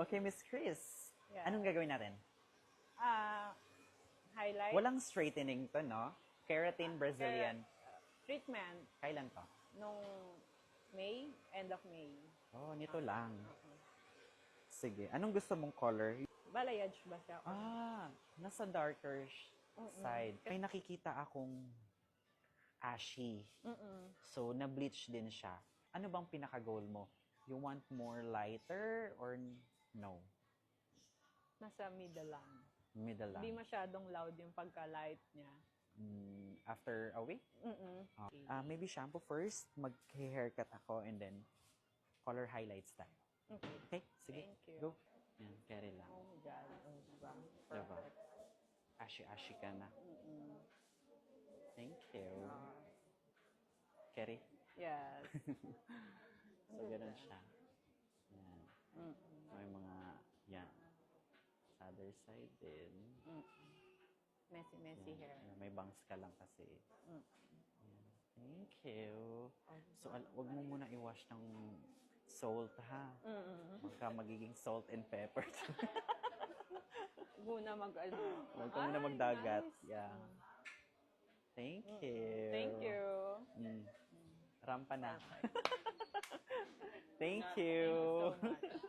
Okay, Miss Chris. Yeah. Anong gagawin natin? Highlight. Walang straightening to, no? Keratin Brazilian. Treatment Kailan to? nung May, end of May. Oh, nito lang. Sige. Anong gusto mong color? Balayage ba siya? Nasa darker side. May nakikita akong ashy. So, na-bleach din siya. Ano bang pinaka-goal mo? You want more lighter or no? Nasa middle lang. Middle Hindi lang. masyadong loud yung pagka-light niya. After a week? Maybe shampoo first, mag-haircut ako, and then color highlights tayo. Okay. Okay, sige. Thank you. Go. Yan, carry lang. Oh my God. Oh, diba? Diba? Perfect. Ashy-ashy ka na. Thank you. Carry. Yes. So, ganun siya. Yan. May mga, yan. Sa other side din. Messy hair. Yan. May bangs ka lang kasi. Yan. Thank you. So, wag mo muna i-wash ng salt, ha? Baka magiging salt and pepper. Muna mag-ano. Huwag ka muna magdagat. Nice. Yeah. Thank you. Thank you. Rampa na. Thank Thank you you. so much.